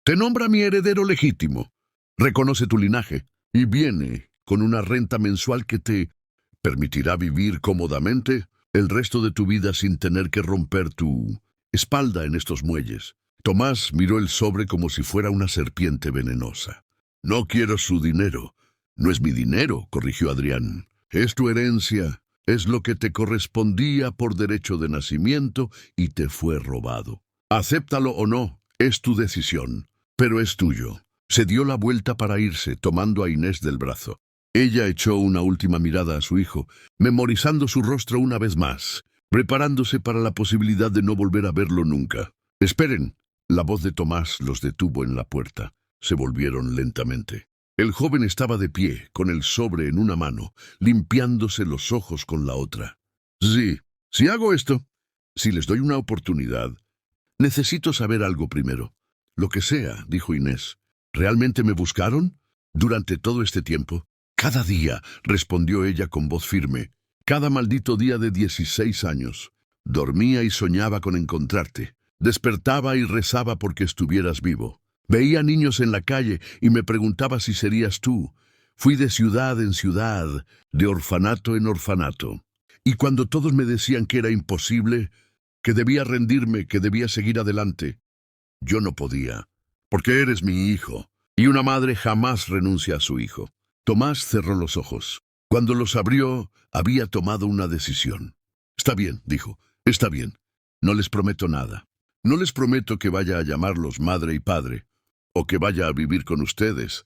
Te nombra mi heredero legítimo. Reconoce tu linaje y viene con una renta mensual que te permitirá vivir cómodamente el resto de tu vida sin tener que romper tu espalda en estos muelles. Tomás miró el sobre como si fuera una serpiente venenosa. No quiero su dinero. No es mi dinero, corrigió Adrián. Es tu herencia. Es lo que te correspondía por derecho de nacimiento y te fue robado. Acéptalo o no, es tu decisión, pero es tuyo. Se dio la vuelta para irse, tomando a Inés del brazo. Ella echó una última mirada a su hijo, memorizando su rostro una vez más, preparándose para la posibilidad de no volver a verlo nunca. Esperen. La voz de Tomás los detuvo en la puerta. Se volvieron lentamente. El joven estaba de pie, con el sobre en una mano, limpiándose los ojos con la otra. Sí, si hago esto, si les doy una oportunidad, necesito saber algo primero. Lo que sea, dijo Inés. ¿Realmente me buscaron? Durante todo este tiempo. Cada día, respondió ella con voz firme. Cada maldito día de 16 años. Dormía y soñaba con encontrarte. Despertaba y rezaba porque estuvieras vivo. Veía niños en la calle y me preguntaba si serías tú. Fui de ciudad en ciudad, de orfanato en orfanato. Y cuando todos me decían que era imposible, que debía rendirme, que debía seguir adelante, Yo no podía, porque eres mi hijo, y una madre jamás renuncia a su hijo. Tomás cerró los ojos. Cuando los abrió, había tomado una decisión. Está bien, dijo, está bien. No les prometo nada. No les prometo que vaya a llamarlos madre y padre, o que vaya a vivir con ustedes,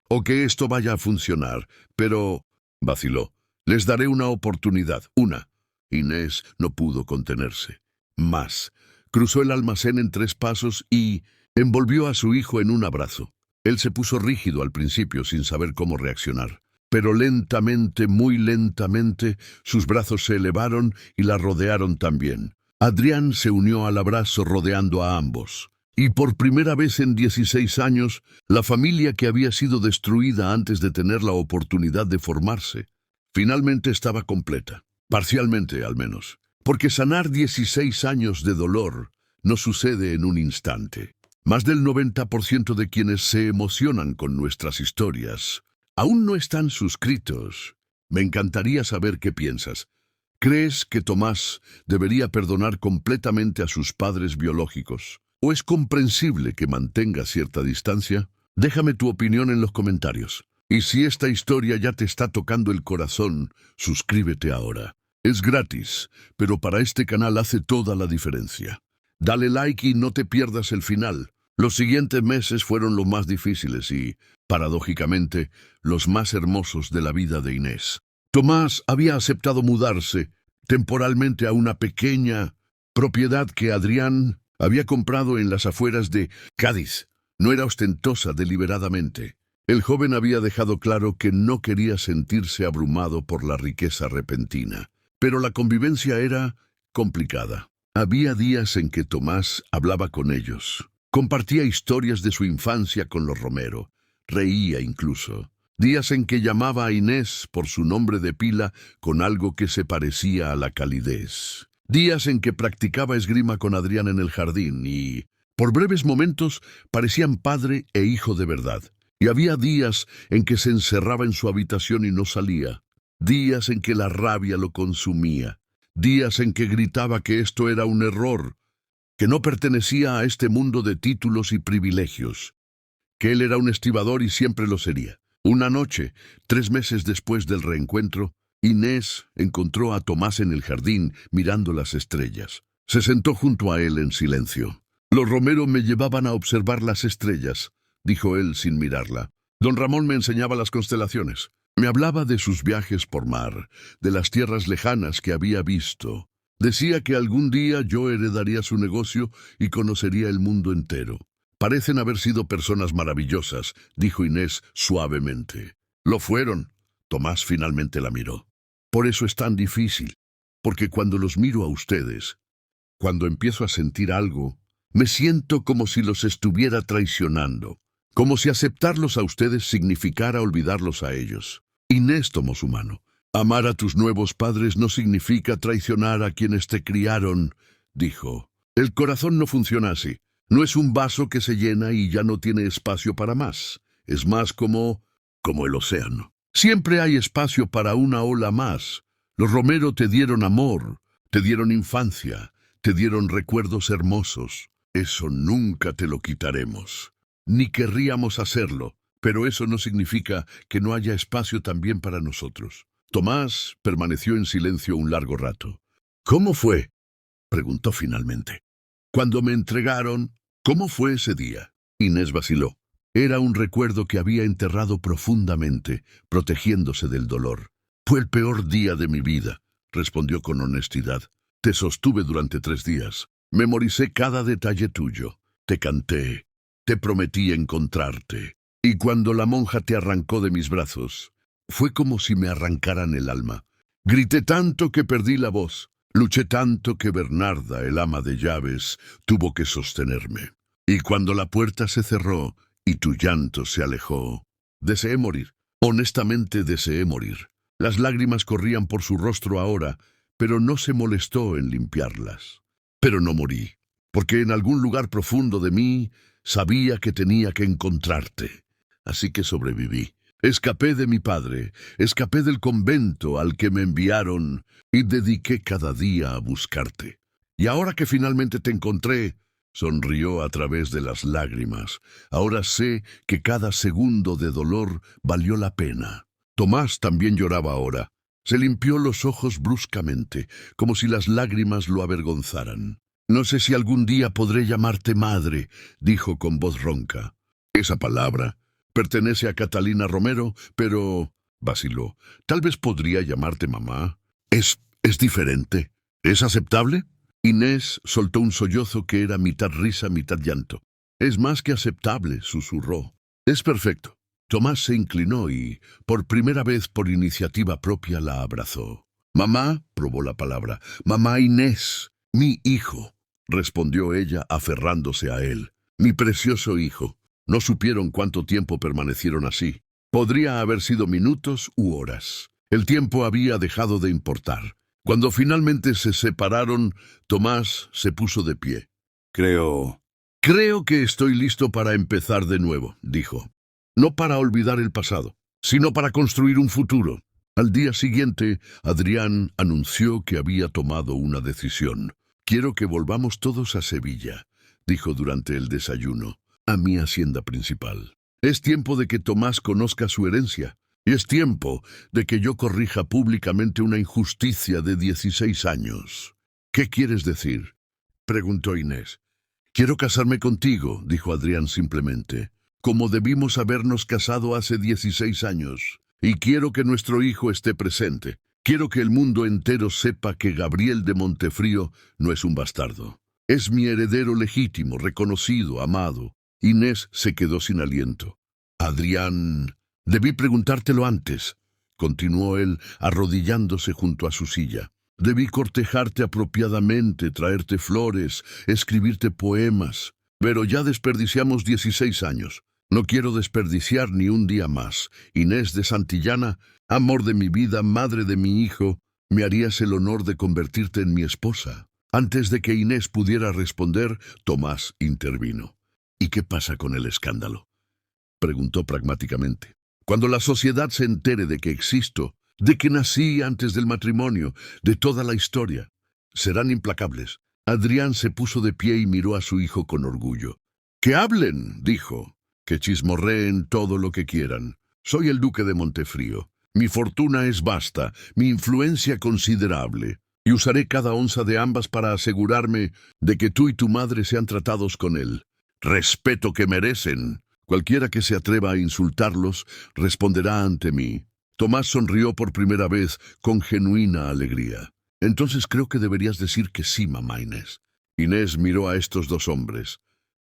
o que esto vaya a funcionar, pero, vaciló, les daré una oportunidad, una. Inés no pudo contenerse. Más. Cruzó el almacén en 3 pasos y envolvió a su hijo en un abrazo. Él se puso rígido al principio sin saber cómo reaccionar. Pero lentamente, muy lentamente, sus brazos se elevaron y la rodearon también. Adrián se unió al abrazo rodeando a ambos. Y por primera vez en 16 años, la familia que había sido destruida antes de tener la oportunidad de formarse, finalmente estaba completa. Parcialmente, al menos. Porque sanar 16 años de dolor no sucede en un instante. Más del 90% de quienes se emocionan con nuestras historias aún no están suscritos. Me encantaría saber qué piensas. ¿Crees que Tomás debería perdonar completamente a sus padres biológicos? ¿O es comprensible que mantenga cierta distancia? Déjame tu opinión en los comentarios. Y si esta historia ya te está tocando el corazón, suscríbete ahora. Es gratis, pero para este canal hace toda la diferencia. Dale like y no te pierdas el final. Los siguientes meses fueron los más difíciles y, paradójicamente, los más hermosos de la vida de Inés. Tomás había aceptado mudarse temporalmente a una pequeña propiedad que Adrián había comprado en las afueras de Cádiz. No era ostentosa deliberadamente. El joven había dejado claro que no quería sentirse abrumado por la riqueza repentina. Pero la convivencia era complicada. Había días en que Tomás hablaba con ellos. Compartía historias de su infancia con los Romero. Reía incluso. Días en que llamaba a Inés por su nombre de pila con algo que se parecía a la calidez. Días en que practicaba esgrima con Adrián en el jardín y, por breves momentos, parecían padre e hijo de verdad. Y había días en que se encerraba en su habitación y no salía. Días en que la rabia lo consumía. Días en que gritaba que esto era un error, que no pertenecía a este mundo de títulos y privilegios, que él era un estibador y siempre lo sería. Una noche, 3 meses después del reencuentro, Inés encontró a Tomás en el jardín mirando las estrellas. Se sentó junto a él en silencio. Los Romero me llevaban a observar las estrellas, dijo él sin mirarla. Don Ramón me enseñaba las constelaciones. Me hablaba de sus viajes por mar, de las tierras lejanas que había visto. Decía que algún día yo heredaría su negocio y conocería el mundo entero. Parecen haber sido personas maravillosas, dijo Inés suavemente. Lo fueron. Tomás finalmente la miró. Por eso es tan difícil, porque cuando los miro a ustedes, cuando empiezo a sentir algo, me siento como si los estuviera traicionando. Como si aceptarlos a ustedes significara olvidarlos a ellos. Inés tomó su mano. Amar a tus nuevos padres no significa traicionar a quienes te criaron, dijo. El corazón no funciona así. No es un vaso que se llena y ya no tiene espacio para más. Es más como el océano. Siempre hay espacio para una ola más. Los Romero te dieron amor, te dieron infancia, te dieron recuerdos hermosos. Eso nunca te lo quitaremos. Ni querríamos hacerlo, pero eso no significa que no haya espacio también para nosotros. Tomás permaneció en silencio un largo rato. ¿Cómo fue?, preguntó finalmente. Cuando me entregaron, ¿cómo fue ese día? Inés vaciló. Era un recuerdo que había enterrado profundamente, protegiéndose del dolor. Fue el peor día de mi vida, respondió con honestidad. Te sostuve durante 3 días. Memoricé cada detalle tuyo. Te canté. Te prometí encontrarte. Y cuando la monja te arrancó de mis brazos, fue como si me arrancaran el alma. Grité tanto que perdí la voz. Luché tanto que Bernarda, el ama de llaves, tuvo que sostenerme. Y cuando la puerta se cerró y tu llanto se alejó, deseé morir. Honestamente deseé morir. Las lágrimas corrían por su rostro ahora, pero no se molestó en limpiarlas. Pero no morí, porque en algún lugar profundo de mí sabía que tenía que encontrarte. Así que sobreviví. Escapé de mi padre, escapé del convento al que me enviaron y dediqué cada día a buscarte. Y ahora que finalmente te encontré, Sonrió a través de las lágrimas. Ahora sé que cada segundo de dolor valió la pena. Tomás también lloraba ahora. Se limpió los ojos bruscamente, como si las lágrimas lo avergonzaran. «No sé si algún día podré llamarte madre», dijo con voz ronca. «Esa palabra pertenece a Catalina Romero, pero...» vaciló. «Tal vez podría llamarte mamá. Es diferente. ¿Es aceptable?» Inés soltó un sollozo que era mitad risa, mitad llanto. «Es más que aceptable», susurró. «Es perfecto». Tomás se inclinó y, por primera vez por iniciativa propia, la abrazó. «Mamá», probó la palabra. «Mamá Inés, mi hijo», respondió ella aferrándose a él. «Mi precioso hijo». No supieron cuánto tiempo permanecieron así. Podría haber sido minutos u horas. El tiempo había dejado de importar. Cuando finalmente se separaron, Tomás se puso de pie. Creo que estoy listo para empezar de nuevo», dijo. «No para olvidar el pasado, sino para construir un futuro». Al día siguiente, Adrián anunció que había tomado una decisión. «Quiero que volvamos todos a Sevilla», dijo durante el desayuno, «a mi hacienda principal. Es tiempo de que Tomás conozca su herencia. Y es tiempo de que yo corrija públicamente una injusticia de 16 años. «¿Qué quieres decir?», preguntó Inés. «Quiero casarme contigo», dijo Adrián simplemente, «como debimos habernos casado hace 16 años. Y quiero que nuestro hijo esté presente. Quiero que el mundo entero sepa que Gabriel de Montefrío no es un bastardo. Es mi heredero legítimo, reconocido, amado». Inés se quedó sin aliento. «Adrián, debí preguntártelo antes», continuó él, arrodillándose junto a su silla. «Debí cortejarte apropiadamente, traerte flores, escribirte poemas. Pero ya desperdiciamos 16 años. No quiero desperdiciar ni un día más. Inés de Santillana, amor de mi vida, madre de mi hijo, ¿me harías el honor de convertirte en mi esposa?». Antes de que Inés pudiera responder, Tomás intervino. «¿Y qué pasa con el escándalo?», preguntó pragmáticamente. «Cuando la sociedad se entere de que existo, de que nací antes del matrimonio, de toda la historia, serán implacables». Adrián se puso de pie y miró a su hijo con orgullo. «Que hablen», dijo, «que chismorreen todo lo que quieran. Soy el duque de Montefrío. Mi fortuna es vasta, mi influencia considerable, y usaré cada onza de ambas para asegurarme de que tú y tu madre sean tratados con el respeto que merecen. Cualquiera que se atreva a insultarlos responderá ante mí». Tomás sonrió por primera vez con genuina alegría. «Entonces creo que deberías decir que sí, mamá Inés». Inés miró a estos dos hombres,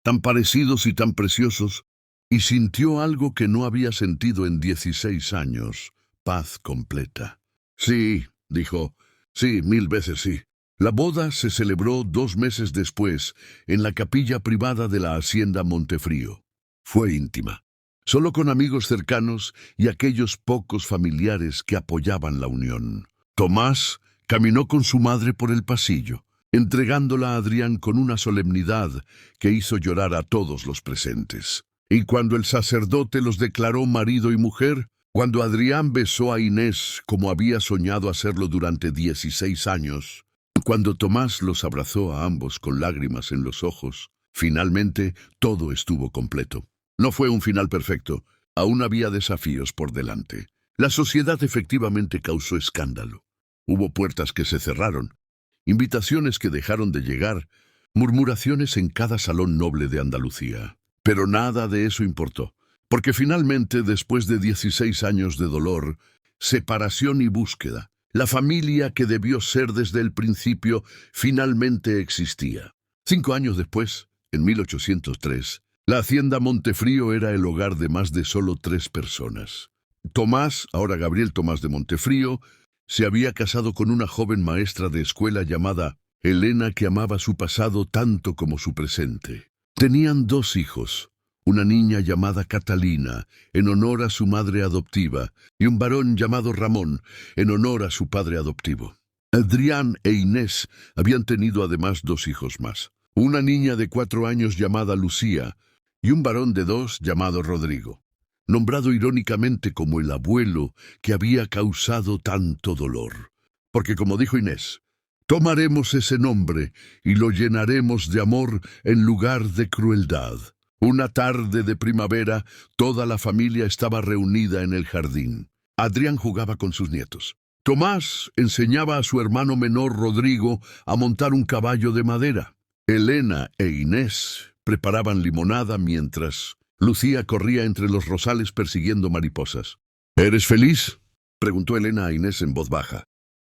tan parecidos y tan preciosos, y sintió algo que no había sentido en 16 años, paz completa. «Sí», dijo, «sí, 1000 veces sí». La boda se celebró 2 meses después, en la capilla privada de la hacienda Montefrío. Fue íntima, solo con amigos cercanos y aquellos pocos familiares que apoyaban la unión. Tomás caminó con su madre por el pasillo, entregándola a Adrián con una solemnidad que hizo llorar a todos los presentes. Y cuando el sacerdote los declaró marido y mujer, cuando Adrián besó a Inés como había soñado hacerlo durante 16 años, cuando Tomás los abrazó a ambos con lágrimas en los ojos, finalmente todo estuvo completo. No fue un final perfecto, aún había desafíos por delante. La sociedad efectivamente causó escándalo. Hubo puertas que se cerraron, invitaciones que dejaron de llegar, murmuraciones en cada salón noble de Andalucía. Pero nada de eso importó, porque finalmente, después de 16 años de dolor, separación y búsqueda, la familia que debió ser desde el principio finalmente existía. 5 años después, en 1803, la hacienda Montefrío era el hogar de más de solo 3 personas. Tomás, ahora Gabriel Tomás de Montefrío, se había casado con una joven maestra de escuela llamada Elena, que amaba su pasado tanto como su presente. Tenían 2 hijos, una niña llamada Catalina, en honor a su madre adoptiva, y un varón llamado Ramón, en honor a su padre adoptivo. Adrián e Inés habían tenido además 2 hijos más, una niña de 4 años llamada Lucía, y un varón de 2 llamado Rodrigo, nombrado irónicamente como el abuelo que había causado tanto dolor. Porque, como dijo Inés, Tomaremos ese nombre y lo llenaremos de amor en lugar de crueldad. Una tarde de primavera, toda la familia estaba reunida en el jardín. Adrián jugaba con sus nietos. Tomás enseñaba a su hermano menor Rodrigo a montar un caballo de madera. Elena e Inés preparaban limonada mientras Lucía corría entre los rosales persiguiendo mariposas. ¿Eres feliz?, preguntó Elena a Inés en voz baja.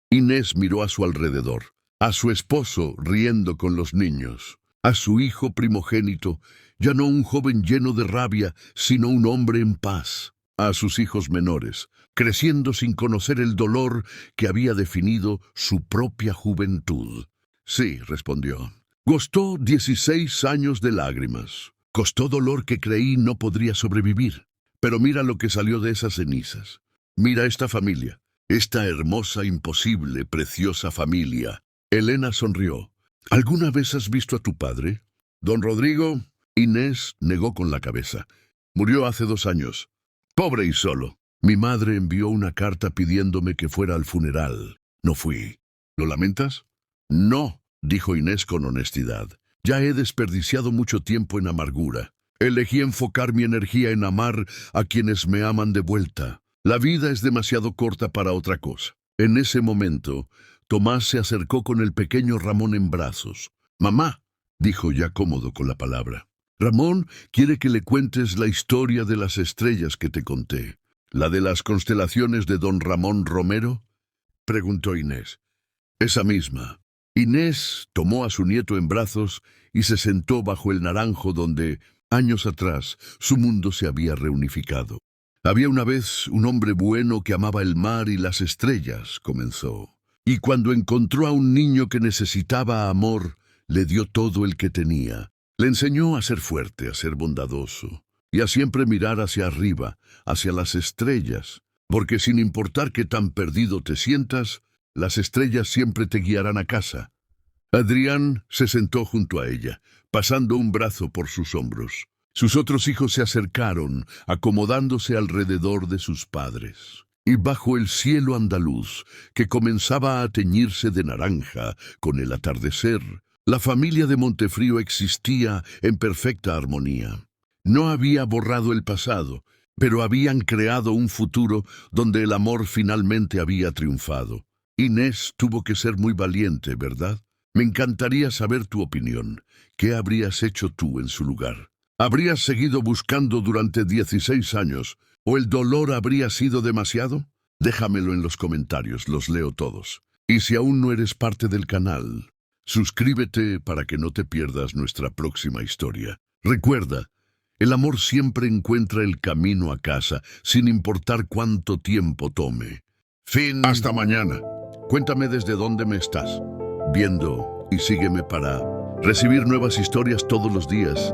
Inés miró a su alrededor, a su esposo riendo con los niños, a su hijo primogénito, ya no un joven lleno de rabia, sino un hombre en paz, a sus hijos menores, creciendo sin conocer el dolor que había definido su propia juventud. Sí, respondió. Costó 16 años de lágrimas. Costó dolor que creí no podría sobrevivir. Pero mira lo que salió de esas cenizas. Mira esta familia. Esta hermosa, imposible, preciosa familia. Elena sonrió. ¿Alguna vez has visto a tu padre? Don Rodrigo. Inés negó con la cabeza. Murió hace 2 años. Pobre y solo. Mi madre envió una carta pidiéndome que fuera al funeral. No fui. ¿Lo lamentas? No, dijo Inés con honestidad. Ya he desperdiciado mucho tiempo en amargura. Elegí enfocar mi energía en amar a quienes me aman de vuelta. La vida es demasiado corta para otra cosa. En ese momento, Tomás se acercó con el pequeño Ramón en brazos. Mamá, dijo ya cómodo con la palabra. Ramón quiere que le cuentes la historia de las estrellas que te conté. ¿La de las constelaciones de don Ramón Romero?, preguntó Inés. Esa misma. Inés tomó a su nieto en brazos y se sentó bajo el naranjo donde, años atrás, su mundo se había reunificado. Había una vez un hombre bueno que amaba el mar y las estrellas, comenzó. Y cuando encontró a un niño que necesitaba amor, le dio todo el que tenía. Le enseñó a ser fuerte, a ser bondadoso, y a siempre mirar hacia arriba, hacia las estrellas, porque sin importar qué tan perdido te sientas, las estrellas siempre te guiarán a casa. Adrián se sentó junto a ella, pasando un brazo por sus hombros. Sus otros hijos se acercaron, acomodándose alrededor de sus padres. Y bajo el cielo andaluz, que comenzaba a teñirse de naranja con el atardecer, la familia de Montefrío existía en perfecta armonía. No había borrado el pasado, pero habían creado un futuro donde el amor finalmente había triunfado. Inés tuvo que ser muy valiente, ¿verdad? Me encantaría saber tu opinión. ¿Qué habrías hecho tú en su lugar? ¿Habrías seguido buscando durante 16 años o el dolor habría sido demasiado? Déjamelo en los comentarios, los leo todos. Y si aún no eres parte del canal, suscríbete para que no te pierdas nuestra próxima historia. Recuerda, el amor siempre encuentra el camino a casa, sin importar cuánto tiempo tome. Fin. Hasta mañana. Cuéntame desde dónde me estás viendo y sígueme para recibir nuevas historias todos los días.